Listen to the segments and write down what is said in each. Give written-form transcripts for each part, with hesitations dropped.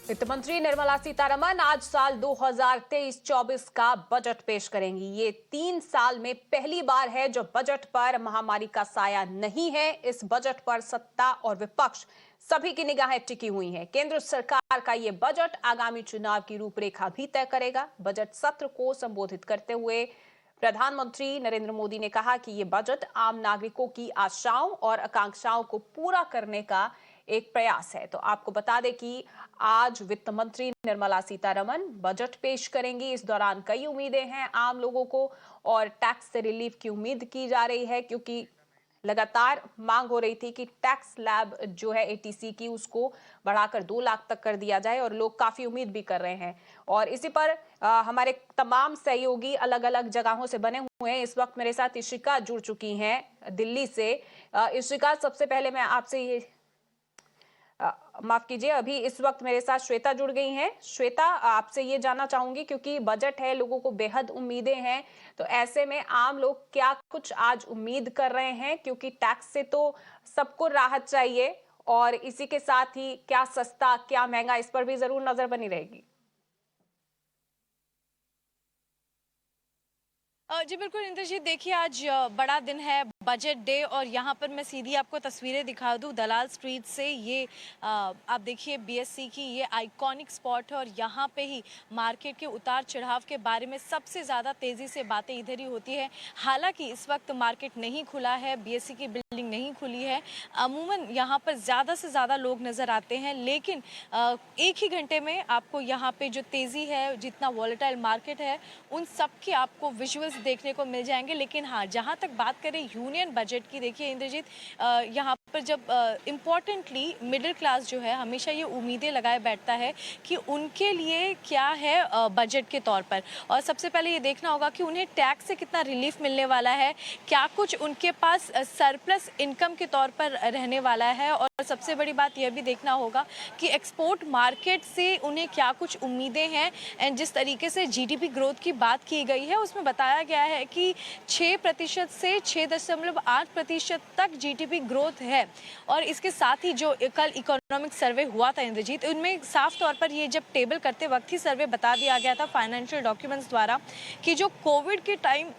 वित्त मंत्री निर्मला सीतारमण आज साल 2023-24 का बजट पेश करेंगी। ये 3 साल में पहली बार है जब बजट पर महामारी का साया नहीं है। इस बजट पर सत्ता और विपक्ष सभी की निगाहें टिकी हुई हैं। केंद्र सरकार का ये बजट आगामी चुनाव की रूपरेखा भी तय करेगा। बजट सत्र को संबोधित करते हुए प्रधानमंत्री नरेंद्र मोदी ने कहा कि ये बजट आम नागरिकों की आशाओं और आकांक्षाओं को पूरा करने का एक प्रयास है। तो आपको बता दें कि आज वित्त मंत्री निर्मला सीतारमण बजट पेश करेंगी। इस दौरान कई उम्मीदें हैं आम लोगों को और टैक्स से रिलीफ की उम्मीद की जा रही है, क्योंकि लगातार मांग हो रही थी कि टैक्स स्लैब जो है एटीसी की उसको बढ़ाकर 2 लाख तक कर दिया जाए और लोग काफी उम्मीद भी कर रहे हैं। और इसी पर हमारे तमाम सहयोगी अलग अलग जगहों से बने हुए हैं। इस वक्त मेरे साथ इशिका जुड़ चुकी हैं दिल्ली से। इशिका, सबसे पहले मैं आपसे ये माफ कीजिए, अभी इस वक्त मेरे साथ श्वेता जुड़ गई हैं। श्वेता, आपसे ये जानना चाहूंगी क्योंकि बजट है, लोगों को बेहद उम्मीदें हैं, तो ऐसे में आम लोग क्या कुछ आज उम्मीद कर रहे हैं? क्योंकि टैक्स से तो सबको राहत चाहिए और इसी के साथ ही क्या सस्ता क्या महंगा, इस पर भी जरूर नजर बनी रहेगी। जी बिल्कुल इंद्रजीत, देखिए आज बड़ा दिन है, बजट डे, और यहाँ पर मैं सीधी आपको तस्वीरें दिखा दूँ दलाल स्ट्रीट से। ये आप देखिए बीएससी की ये आइकॉनिक स्पॉट है और यहाँ पे ही मार्केट के उतार चढ़ाव के बारे में सबसे ज़्यादा तेज़ी से बातें इधर ही होती है। हालांकि इस वक्त मार्केट नहीं खुला है, बीएससी की बिल्डिंग नहीं खुली है। अमूमन यहाँ पर ज़्यादा से ज़्यादा लोग नज़र आते हैं, लेकिन एक ही घंटे में आपको यहाँ पर जो तेज़ी है, जितना वॉलेटाइल मार्केट है, उन सब की आपको विजुअल्स देखने को मिल जाएंगे। लेकिन हाँ, जहाँ तक बात करें यूनियन बजट की, देखिए इंद्रजीत, यहाँ पर जब इम्पोर्टेंटली मिडिल क्लास जो है हमेशा ये उम्मीदें लगाए बैठता है कि उनके लिए क्या है बजट के तौर पर। और सबसे पहले ये देखना होगा कि उन्हें टैक्स से कितना रिलीफ मिलने वाला है, क्या कुछ उनके पास सरप्लस इनकम के तौर पर रहने वाला है, और सबसे बड़ी बात यह भी देखना होगा कि एक्सपोर्ट मार्केट से उन्हें क्या कुछ उम्मीदें हैं। एंड जिस तरीके से जीडीपी ग्रोथ की बात की गई है उसमें बताया गया है कि 6% से 6.8% तक जीडीपी ग्रोथ है। और इसके साथ ही जो कल इकोनॉमिक सर्वे हुआ था इंद्रजीत, उनमें साफ तौर पर ये जब टेबल करते वक्त ही सर्वे बता दिया गया था फाइनेंशियल डॉक्यूमेंट्स द्वारा कि जो कोविड के टाइम,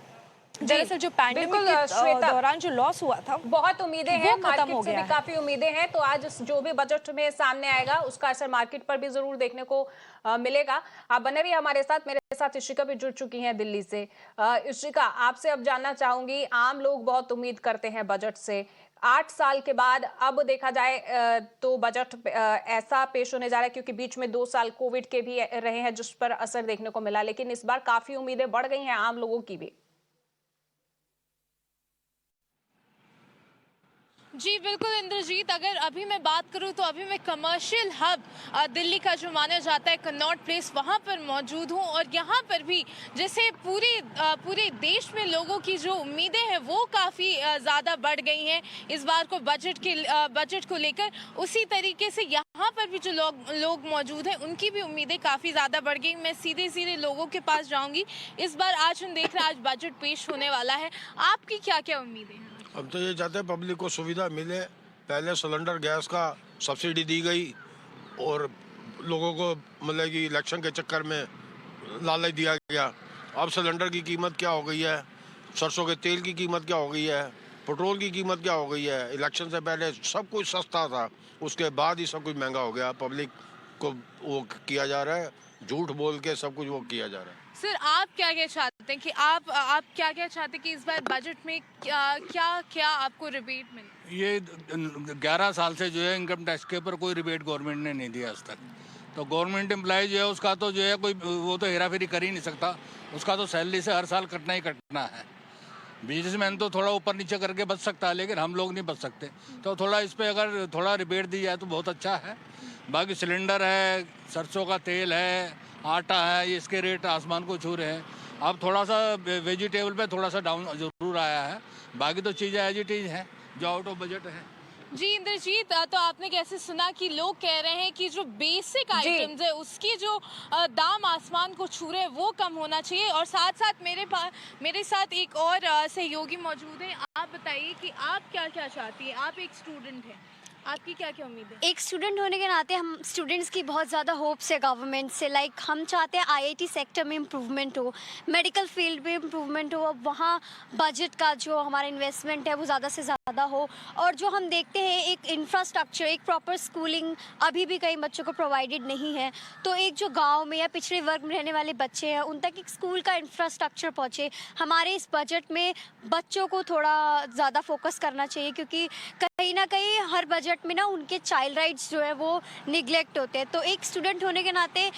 दरअसल जो पैंडेमिक के दौरान जो लॉस हुआ था, बहुत उम्मीदें हैं, मार्केट से भी काफी उम्मीदें हैं। तो आज जो भी बजट में सामने आएगा उसका असर मार्केट पर भी जरूर देखने को मिलेगा। आप बने रहिए हमारे साथ। मेरे साथ इशिका भी जुड़ चुकी हैं दिल्ली से। इशिका, आपसे अब जानना चाहूंगी, आम लोग बहुत उम्मीद करते हैं बजट से। 8 साल के बाद अब देखा जाए तो बजट ऐसा पेश होने जा रहा है, क्योंकि बीच में 2 साल कोविड के भी रहे हैं जिस पर असर देखने को मिला, लेकिन इस बार काफी उम्मीदें बढ़ गई हैं आम लोगों की भी। जी बिल्कुल इंद्रजीत, अगर अभी मैं बात करूं तो अभी मैं कमर्शियल हब दिल्ली का जो माना जाता है कनॉट प्लेस, वहां पर मौजूद हूं। और यहां पर भी जैसे पूरे देश में लोगों की जो उम्मीदें हैं वो काफ़ी ज़्यादा बढ़ गई हैं इस बार को बजट को लेकर, उसी तरीके से यहाँ पर भी जो लोग मौजूद हैं उनकी भी उम्मीदें काफ़ी ज़्यादा बढ़ गई। मैं सीधे लोगों के पास जाऊँगी। इस बार आज हम देख रहे हैं आज बजट पेश होने वाला है, आपकी क्या क्या उम्मीदें हैं? हम तो ये चाहते हैं पब्लिक को सुविधा मिले। पहले सिलेंडर गैस का सब्सिडी दी गई और लोगों को मतलब कि इलेक्शन के चक्कर में लालच दिया गया। अब सिलेंडर की कीमत क्या हो गई है, सरसों के तेल की कीमत क्या हो गई है, पेट्रोल की कीमत क्या हो गई है। इलेक्शन से पहले सब कुछ सस्ता था, उसके बाद ही सब कुछ महंगा हो गया। पब्लिक को वो किया जा रहा है, झूठ बोल के सब कुछ वो किया जा रहा है। सर, आप क्या क्या चाहते हैं कि आप क्या क्या चाहते हैं कि इस बार बजट में क्या आपको रिबेट मिले? ये 11 साल से जो है इनकम टैक्स के ऊपर कोई रिबेट गवर्नमेंट ने नहीं दिया आज तक। तो गवर्नमेंट एम्प्लॉय जो है उसका तो जो है कोई वो तो हेरा फेरी कर ही नहीं सकता, उसका तो सैलरी से हर साल कटना ही कटना है। बिजनेसमैन तो थोड़ा ऊपर नीचे करके बच सकता है, लेकिन हम लोग नहीं बच सकते। तो थोड़ा इस पर अगर थोड़ा रिबेट दी जाए तो बहुत अच्छा है। बाकी सिलेंडर है, सरसों का तेल है, आटा है, ये इसके रेट आसमान को छू रहे हैं। अब थोड़ा सा वेजिटेबल पे थोड़ा सा डाउन जरूर आया है, बाकी तो चीज़ें एज इट इज हैं जो आउट ऑफ बजट है। जी इंद्रजीत, तो आपने कैसे सुना कि लोग कह रहे हैं कि जो बेसिक आइटम्स है उसकी जो दाम आसमान को छू रहे हैं वो कम होना चाहिए। और साथ साथ मेरे साथ एक और सहयोगी मौजूद है। आप बताइए कि आप क्या क्या चाहती हैं? आप एक स्टूडेंट हैं। आपकी क्या क्या उम्मीद है? एक स्टूडेंट होने के नाते हम स्टूडेंट्स की बहुत ज़्यादा होप्स है गवर्नमेंट से। लाइक हम चाहते हैं आईआईटी सेक्टर में इम्प्रूवमेंट हो, मेडिकल फील्ड में इम्प्रूवमेंट हो, अब वहाँ बजट का जो हमारा इन्वेस्टमेंट है वो ज़्यादा से ज़्यादा हो। और जो हम देखते हैं एक इंफ्रास्ट्रक्चर, एक प्रॉपर स्कूलिंग अभी भी कई बच्चों को प्रोवाइडेड नहीं है। तो एक जो गाँव में या पिछड़े वर्ग में रहने वाले बच्चे हैं उन तक एक स्कूल का इंफ्रास्ट्रक्चर पहुँचे। हमारे इस बजट में बच्चों को थोड़ा ज़्यादा फोकस करना चाहिए, क्योंकि कहीं ना कहीं हर बजट में ना उनके चाइल्ड राइट्स जो है वो निगलेक्ट होते हैं। तो एक स्टूडेंट होने के नाते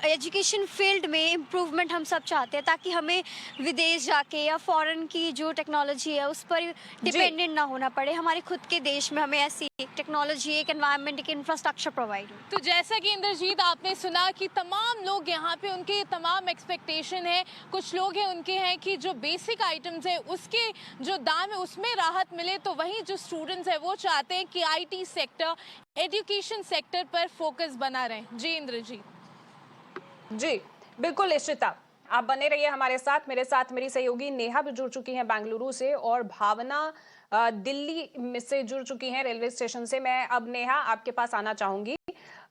एजुकेशन फील्ड में इम्प्रूवमेंट हम सब चाहते हैं, ताकि हमें विदेश जाके या फॉरेन की जो टेक्नोलॉजी है उस पर डिपेंडेंट ना होना पड़े। हमारे खुद के देश में हमें ऐसी एक टेक्नोलॉजी, एक एनवायरनमेंट, एक इंफ्रास्ट्रक्चर प्रोवाइड हो। तो जैसा कि इंद्रजीत आपने सुना कि तमाम लोग यहाँ पे उनके तमाम एक्सपेक्टेशन है। कुछ लोग हैं उनके हैं कि जो बेसिक आइटम्स है उसके जो दाम है उसमें राहत मिले, तो वहीं जो स्टूडेंट्स है वो चाहते हैं कि आईटी सेक्टर, एजुकेशन सेक्टर पर फोकस बना रहे। जी इंद्रजीत। जी बिल्कुल इशिता, आप बने रहिए हमारे साथ। मेरे साथ मेरी सहयोगी नेहा भी जुड़ चुकी हैं बेंगलुरु से, और भावना दिल्ली में से जुड़ चुकी हैं रेलवे स्टेशन से। मैं अब नेहा आपके पास आना चाहूंगी।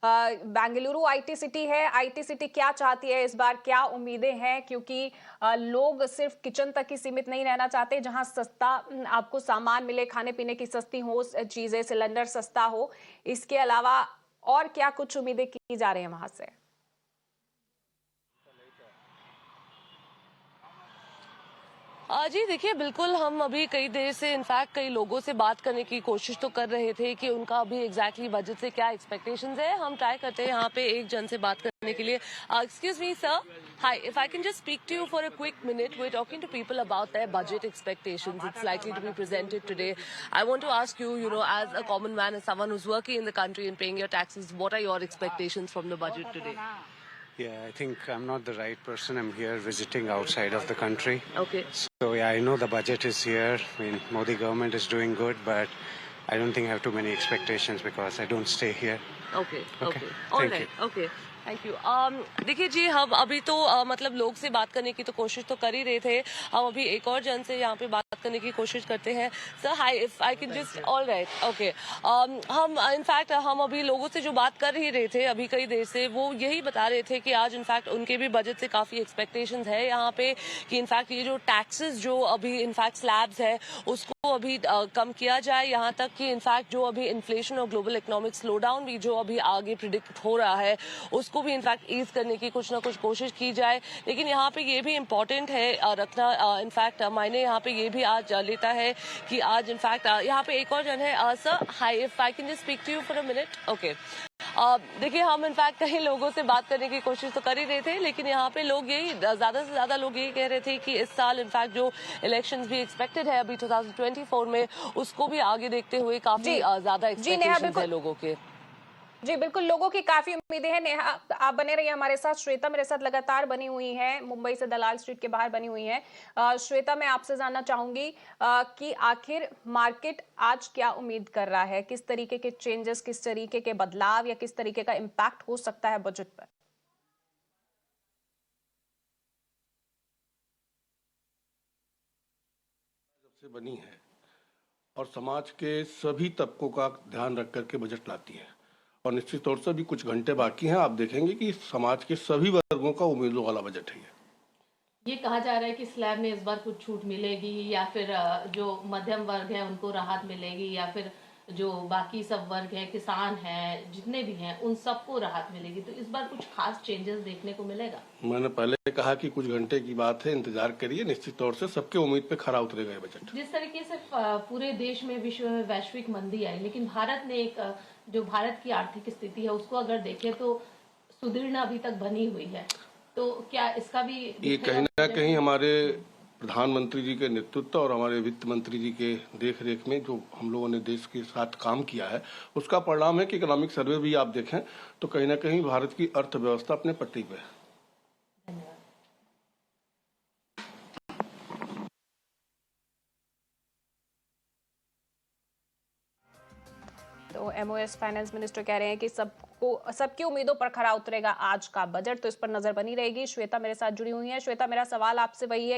बेंगलुरु आईटी सिटी है, आईटी सिटी क्या चाहती है इस बार, क्या उम्मीदें हैं? क्योंकि लोग सिर्फ किचन तक ही सीमित नहीं रहना चाहते, जहां सस्ता आपको सामान मिले, खाने पीने की सस्ती हो चीजें, सिलेंडर सस्ता हो, इसके अलावा और क्या कुछ उम्मीदें की जा रही हैं वहां से? जी देखिए, बिल्कुल हम अभी कई देर से इनफैक्ट कई लोगों से बात करने की कोशिश तो कर रहे थे कि उनका अभी एग्जैक्टली बजट से क्या एक्सपेक्टेशंस है। हम ट्राई करते हैं यहाँ पे एक जन से बात करने के लिए। Excuse me sir, hi, if I can just speak to you for a quick minute, we are talking to people about their budget expectations, it's likely to be presented today. I want to ask you, you know, as a common man, as someone who is working in the country and paying your taxes, what are your expectations from the budget today? Yeah, I think I'm not the right person. I'm here visiting outside of the country. Okay. So yeah, I know the budget is here. I mean, Modi government is doing good, but I don't think I have too many expectations because I don't stay here. Okay. Okay. All Thank right. you. Okay. Thank you. देखिए जी, हम अभी तो मतलब लोग से बात करने की तो कोशिश तो कर ही रहे थे। हम अभी एक और जन से यहाँ पे बात करने की कोशिश करते हैं। Sir hi, if I can just, all right, okay. हम इनफैक्ट हम अभी लोगों से जो बात कर ही रहे थे अभी कई देर से, वो यही बता रहे थे कि आज इनफैक्ट उनके भी बजट से काफ़ी एक्सपेक्टेशंस है यहाँ पे, कि इनफैक्ट ये जो टैक्सेस जो अभी इनफैक्ट स्लैब्स है उसको अभी कम किया जाए, यहाँ तक कि इनफैक्ट जो अभी इन्फ्लेशन और ग्लोबल इकोनॉमिक स्लो डाउन भी जो अभी आगे प्रिडिक्ट हो रहा है उसको भी इनफैक्ट ईज करने की कुछ ना कुछ कोशिश की जाए। लेकिन यहाँ पे ये भी इम्पोर्टेंट है रखना, इनफैक्ट मायने यहाँ पे ये भी आज लेता है कि आज इनफैक्ट यहाँ पे एक और जन है। Sir hi, if I can just speak to you for a minute, okay. देखिए, हम इनफैक्ट कई लोगों से बात करने की कोशिश तो कर ही रहे थे, लेकिन यहाँ पे लोग यही ज्यादा से ज्यादा लोग यही कह रहे थे कि इस साल इनफैक्ट जो इलेक्शंस भी एक्सपेक्टेड है अभी 2024 में, उसको भी आगे देखते हुए काफी ज्यादा एक्सपेक्टेशंस है लोगों के। जी बिल्कुल, लोगों की काफी उम्मीदें हैं। नेहा आप बने रहिए हमारे साथ। श्वेता मेरे साथ लगातार बनी हुई है, मुंबई से दलाल स्ट्रीट के बाहर बनी हुई है। श्वेता, मैं आपसे जानना चाहूंगी कि आखिर मार्केट आज क्या उम्मीद कर रहा है, किस तरीके के चेंजेस, किस तरीके के बदलाव या किस तरीके का इम्पैक्ट हो सकता है बजट पर? से बनी है और समाज के सभी तबकों का ध्यान रख करके बजट लाती है, और निश्चित तौर से भी कुछ घंटे बाकी हैं, आप देखेंगे कि समाज के सभी वर्गों का उम्मीदों वाला बजट है। ये कहा जा रहा है कि स्लैब में इस बार कुछ छूट मिलेगी, या फिर जो मध्यम वर्ग है उनको राहत मिलेगी, या फिर जो बाकी सब वर्ग हैं, किसान हैं, जितने भी हैं, उन सबको राहत मिलेगी। तो इस बार कुछ खास चेंजेस देखने को मिलेगा? मैंने पहले कहा कि कुछ घंटे की बात है, इंतजार करिए, निश्चित तौर से सबके उम्मीद पे खरा उतरेगा ये बजट। जिस तरीके से पूरे देश में, विश्व में वैश्विक मंदी आई, लेकिन भारत ने एक जो भारत की आर्थिक स्थिति है उसको अगर देखें तो सुदृढ़ अभी तक बनी हुई है, तो क्या इसका भी ये कहीं ना कहीं हमारे प्रधानमंत्री जी के नेतृत्व और हमारे वित्त मंत्री जी के देखरेख में जो हम लोगों ने देश के साथ काम किया है उसका परिणाम है कि इकोनॉमिक सर्वे भी आप देखें तो कहीं ना कहीं भारत की अर्थव्यवस्था अपने पटरी पे है। तो एमओएस फाइनेंस मिनिस्टर कह रहे हैं कि सबकी उम्मीदों पर खरा उतरेगा आज का बजट, तो इस पर नजर बनी रहेगी। श्वेता मेरे साथ जुड़ी हुई है। श्वेता, मेरा सवाल आपसे वही है